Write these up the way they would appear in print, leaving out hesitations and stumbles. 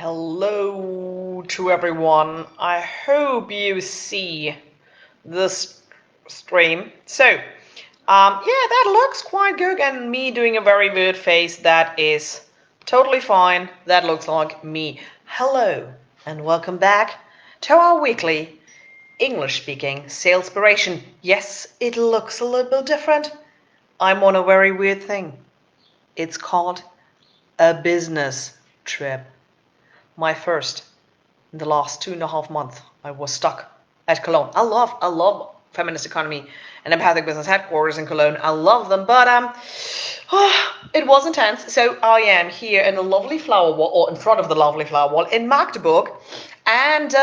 Hello to everyone. I hope you see this stream. Yeah, that looks quite good, and me doing a very weird face, that is totally fine. That looks like me. Hello, and welcome back to our weekly English-speaking Salespiration. Yes, it looks a little bit different. I'm on a very weird thing. It's called a business trip. My first in the last 2.5 months. I was stuck at Cologne. I love feminist economy and empathic business headquarters in Cologne. I love them, but it was intense. So I am here in the lovely flower wall, or in front of the lovely flower wall in Magdeburg, and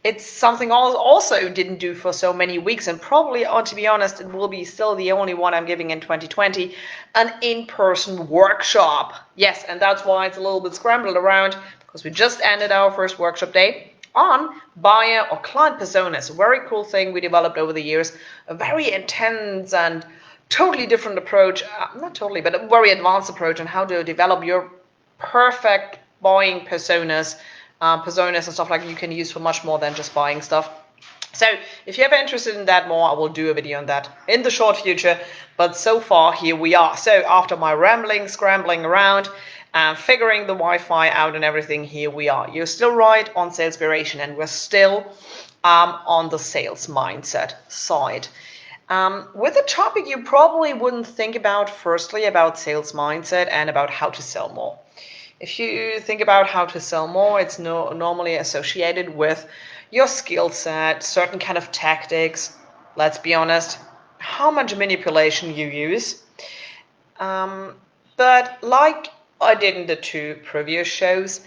it's something I also didn't do for so many weeks, and probably, to be honest, it will be still the only one I'm giving in 2020, an in-person workshop. Yes, and that's why it's a little bit scrambled around, because we just ended our first workshop day on buyer or client personas. A very cool thing we developed over the years, a very intense and totally different approach, not totally, but a very advanced approach on how to develop your perfect buying personas and stuff like that you can use for much more than just buying stuff. So if you're ever interested in that more, I will do a video on that in the short future. But so far, here we are. So after my rambling, scrambling around, figuring the Wi-Fi out and everything, here we are. You're still right on Salespiration, and we're still on the sales mindset side. With a topic you probably wouldn't think about, firstly, about sales mindset and about how to sell more. If you think about how to sell more, it's normally associated with your skill set, certain kind of tactics, let's be honest, how much manipulation you use. But like I did in the 2 previous shows,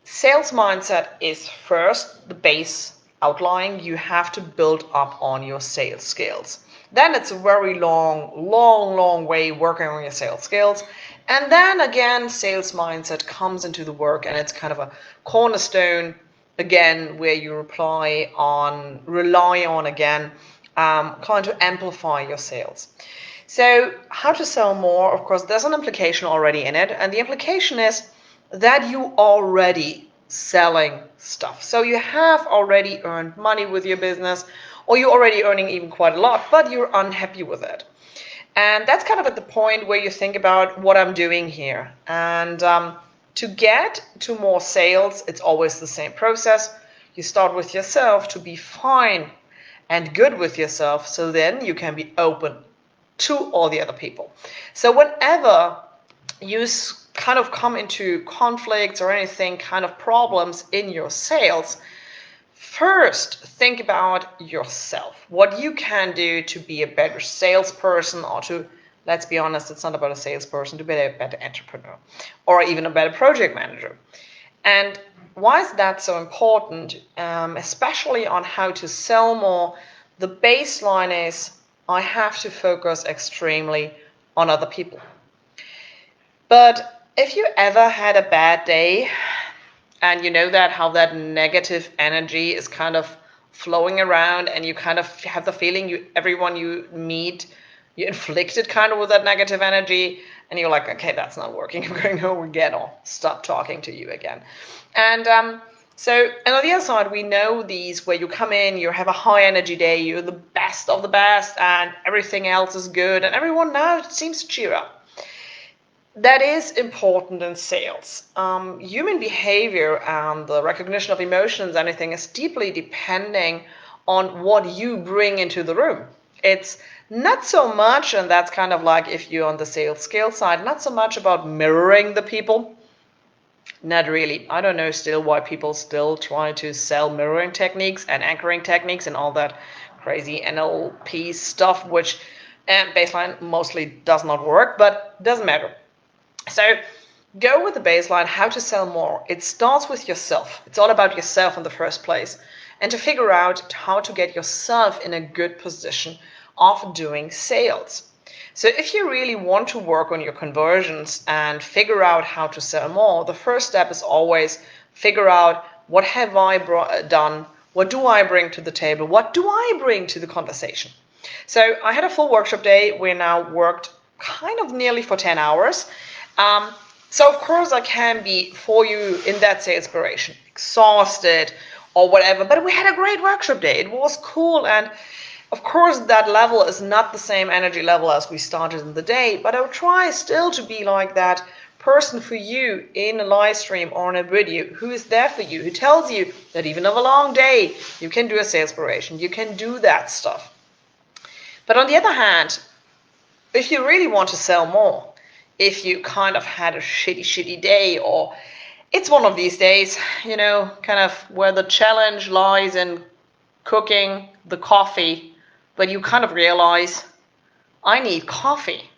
sales mindset is first the base outline. You have to build up on your sales skills. Then it's a very long way working on your sales skills. And then again, sales mindset comes into the work, and it's kind of a cornerstone again, where you rely on again, kind to amplify your sales. So how to sell more, of course, there's an implication already in it, and the implication is that you already selling stuff. So you have already earned money with your business, or you're already earning even quite a lot, but you're unhappy with it. And that's kind of at the point where you think about what I'm doing here. And to get to more sales, it's always the same process. You start with yourself to be fine and good with yourself, so then you can be open to all the other people. So whenever you kind of come into conflicts or anything, kind of problems in your sales, first think about yourself, what you can do to be a better salesperson, or to, let's be honest, it's not about a salesperson, to be a better entrepreneur or even a better project manager. And why is that so important, especially on how to sell more? The baseline is I have to focus extremely on other people. But if you ever had a bad day, and you know that how that negative energy is kind of flowing around, and you kind of have the feeling everyone you meet, you inflicted kind of with that negative energy, and you're like, okay, that's not working. I'm going home again, or stop talking to you again. And and on the other side, we know these where you come in, you have a high energy day, you're the best of the best, and everything else is good, and everyone now seems to cheer up. That is important in sales. Human behavior and the recognition of emotions, anything, is deeply depending on what you bring into the room. It's not so much, and that's kind of like if you're on the sales skill side, not so much about mirroring the people. Not really. I don't know still why people still try to sell mirroring techniques and anchoring techniques and all that crazy NLP stuff, which baseline mostly does not work, but doesn't matter. So go with the baseline, how to sell more. It starts with yourself. It's all about yourself in the first place. And to figure out how to get yourself in a good position of doing sales. So if you really want to work on your conversions and figure out how to sell more, the first step is always figure out, what have I done? What do I bring to the table? What do I bring to the conversation? So I had a full workshop day. We now worked kind of nearly for 10 hours. So of course I can be for you in that sales operation, exhausted or whatever, but we had a great workshop day. It was cool, and of course that level is not the same energy level as we started in the day, but I'll try still to be like that person for you in a live stream or in a video who is there for you, who tells you that even of a long day, you can do a sales operation, you can do that stuff. But on the other hand, if you really want to sell more, if you kind of had a shitty day, or it's one of these days, kind of where the challenge lies in cooking the coffee, but you kind of realize, I need coffee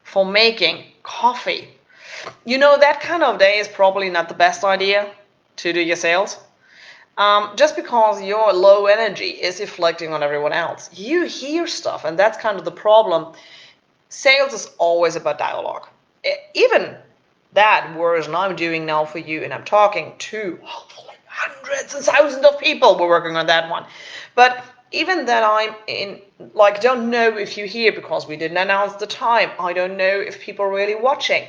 for making coffee. That kind of day is probably not the best idea to do your sales. Just because your low energy is reflecting on everyone else. You hear stuff, and that's kind of the problem. Sales is always about dialogue. Even that version I'm doing now for you, and I'm talking to hopefully hundreds and thousands of people, we're working on that one. But even that I'm in, don't know if you hear because we didn't announce the time. I don't know if people are really watching.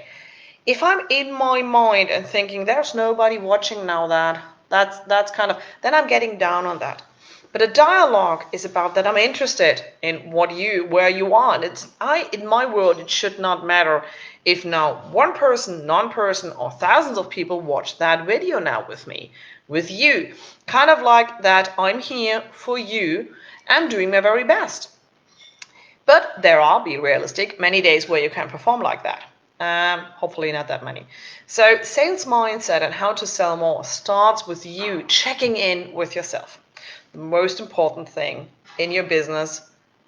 If I'm in my mind and thinking there's nobody watching now, that's kind of, then I'm getting down on that. But a dialogue is about that I'm interested in where you are. In my world, it should not matter if now one person, non-person, or thousands of people watch that video now with me, with you. Kind of like that I'm here for you and doing my very best. But there are, be realistic, many days where you can perform like that. Hopefully not that many. So sales mindset and how to sell more starts with you checking in with yourself. The most important thing in your business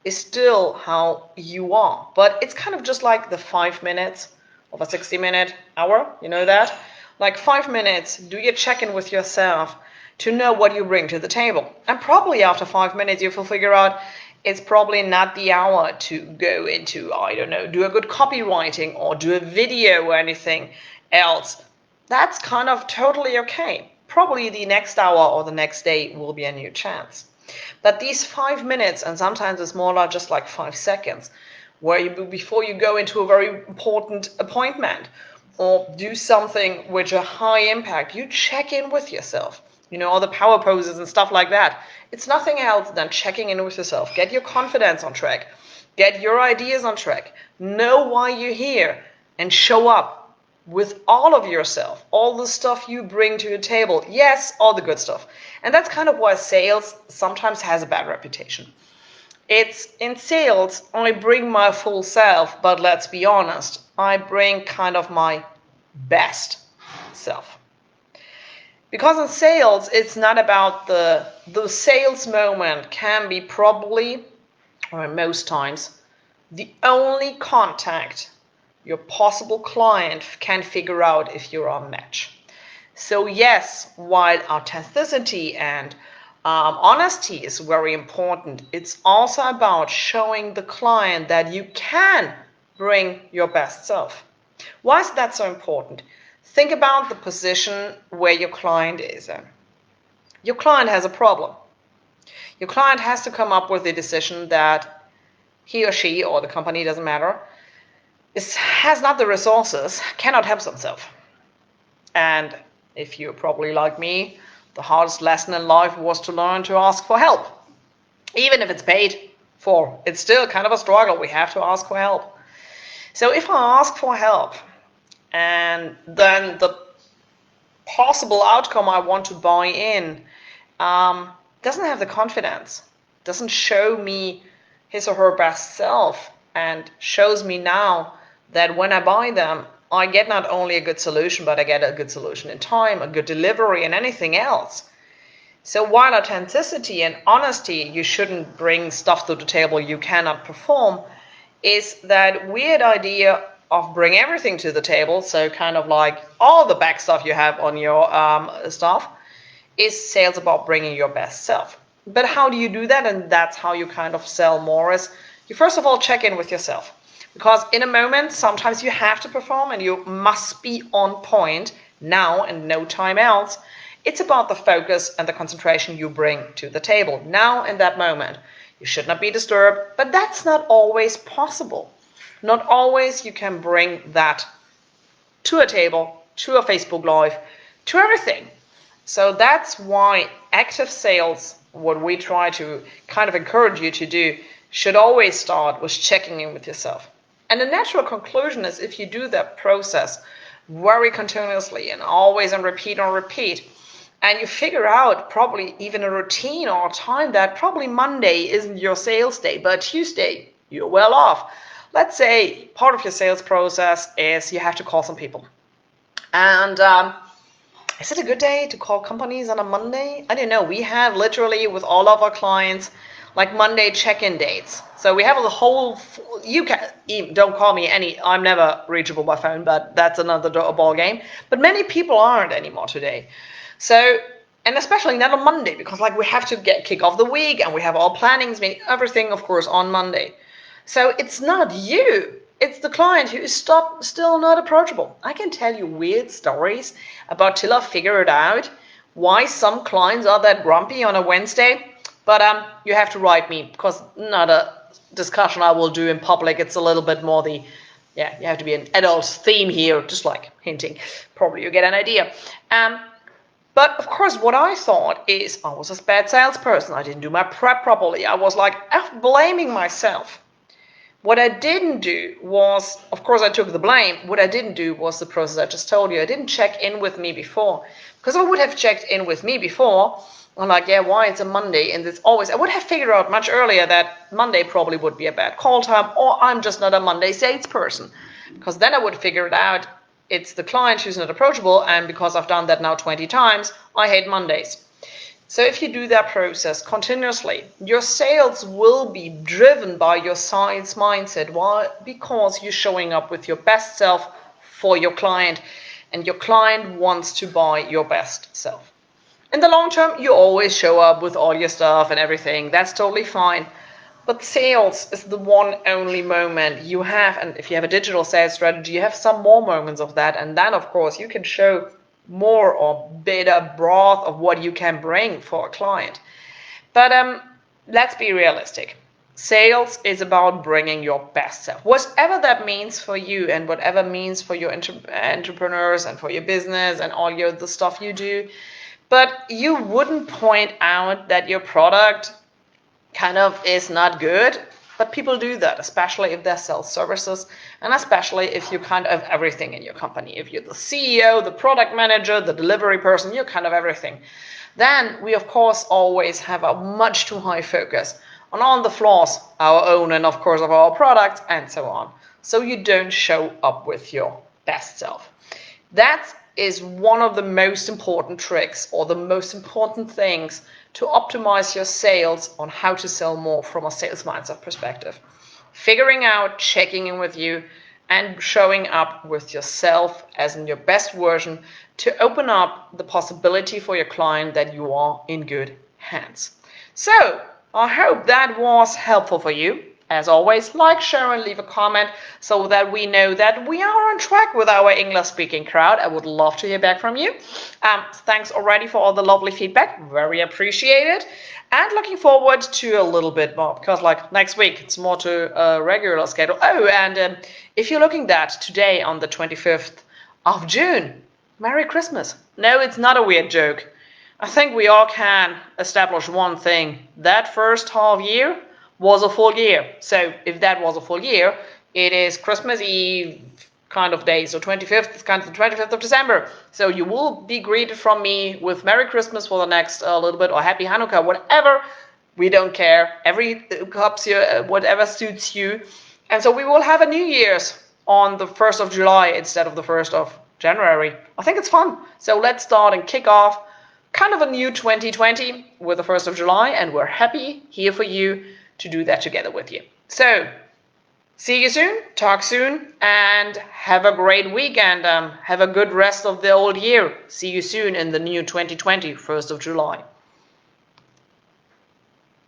is still how you are. But it's kind of just like the 5 minutes of a 60-minute hour, you know that? Like 5 minutes, do your check-in with yourself to know what you bring to the table. And probably after 5 minutes you will figure out it's probably not the hour to go into, I don't know, do a good copywriting or do a video or anything else. That's kind of totally okay. Probably the next hour or the next day will be a new chance. But these 5 minutes, and sometimes it's more like just like 5 seconds, before you go into a very important appointment or do something with a high impact, you check in with yourself. All the power poses and stuff like that. It's nothing else than checking in with yourself. Get your confidence on track. Get your ideas on track. Know why you're here and show up with all of yourself, all the stuff you bring to the table. Yes, all the good stuff. And that's kind of why sales sometimes has a bad reputation. It's in sales, I bring my full self, but let's be honest, I bring kind of my best self. Because in sales, it's not about the sales moment can be probably, or most times, the only contact your possible client can figure out if you're a match. So yes, while authenticity and honesty is very important, it's also about showing the client that you can bring your best self. Why is that so important? Think about the position where your client is in. Your client has a problem. Your client has to come up with a decision that he or she, or the company, doesn't matter, has not the resources, cannot help themselves. And if you're probably like me, the hardest lesson in life was to learn to ask for help. Even if it's paid for, it's still kind of a struggle. We have to ask for help. So if I ask for help, and then the possible outcome I want to buy in doesn't have the confidence, doesn't show me his or her best self, and shows me now that when I buy them, I get not only a good solution, but I get a good solution in time, a good delivery, and anything else. So while authenticity and honesty, you shouldn't bring stuff to the table you cannot perform, is that weird idea of bring everything to the table, so kind of like all the back stuff you have on your stuff, is sales about bringing your best self. But how do you do that? And that's how you kind of sell more, is you first of all check in with yourself. Because in a moment, sometimes you have to perform and you must be on point now and no time else. It's about the focus and the concentration you bring to the table now in that moment. You should not be disturbed, but that's not always possible. Not always you can bring that to a table, to a Facebook Live, to everything. So that's why active sales, what we try to kind of encourage you to do, should always start with checking in with yourself. And the natural conclusion is if you do that process very continuously and always on repeat, and you figure out probably even a routine or a time that probably Monday isn't your sales day, but Tuesday, you're well off. Let's say part of your sales process is you have to call some people. And is it a good day to call companies on a Monday? I don't know. We have literally with all of our clients like Monday check-in dates. So we have the whole, you can, don't call me I'm never reachable by phone, but that's another ball game. But many people aren't anymore today. So, and especially not on Monday, because like we have to kick off the week and we have all plannings, everything of course on Monday. So it's not you, it's the client who is still not approachable. I can tell you weird stories about till I figure it out why some clients are that grumpy on a Wednesday. But you have to write me, because not a discussion I will do in public. It's a little bit more you have to be an adult theme here, just like hinting. Probably you get an idea. But of course, what I thought is I was a bad salesperson. I didn't do my prep properly. I was like blaming myself. What I didn't do was, of course, I took the blame. What I didn't do was the process I just told you. I didn't check in with me before. Because if I would have checked in with me before, I'm like, why it's a Monday? And it's always, I would have figured out much earlier that Monday probably would be a bad call time, or I'm just not a Monday salesperson. Because then I would figure it out. It's the client who's not approachable, and because I've done that now 20 times, I hate Mondays. So if you do that process continuously, your sales will be driven by your sales mindset. Why? Because you're showing up with your best self for your client, and your client wants to buy your best self. In the long term, you always show up with all your stuff and everything. That's totally fine. But sales is the one only moment you have, and if you have a digital sales strategy, you have some more moments of that, and then of course you can show more or better broad of what you can bring for a client. But let's be realistic. Sales is about bringing your best self, whatever that means for you and whatever means for your entrepreneurs and for your business and all the stuff you do. But you wouldn't point out that your product kind of is not good, but people do that, especially if they sell services, and especially if you kind of have everything in your company. If you're the CEO, the product manager, the delivery person, you're kind of everything. Then we, of course, always have a much too high focus on the flaws, our own and, of course, of our products, and so on. So you don't show up with your best self. That is one of the most important tricks or the most important things to optimize your sales on how to sell more from a sales mindset perspective. Figuring out, checking in with you, and showing up with yourself as in your best version to open up the possibility for your client that you are in good hands. So I hope that was helpful for you. As always, like, share, and leave a comment so that we know that we are on track with our English-speaking crowd. I would love to hear back from you. Thanks already for all the lovely feedback. Very appreciated. And looking forward to a little bit more, because like next week, it's more to a regular schedule. Oh, and if you're looking at today on the 25th of June, Merry Christmas. No, it's not a weird joke. I think we all can establish one thing. That first half year was a full year. So if that was a full year, it is Christmas Eve kind of day. So 25th is kind of the 25th of December. So you will be greeted from me with Merry Christmas for the next little bit, or Happy Hanukkah, whatever. We don't care. Every cups here, whatever suits you. And so we will have a New Year's on the 1st of July instead of the 1st of January. I think it's fun. So let's start and kick off kind of a new 2020 with the 1st of July. And we're happy here for you to do that together with you. So, see you soon, talk soon, and have a great weekend. Have a good rest of the old year. See you soon in the new 2020, 1st of July.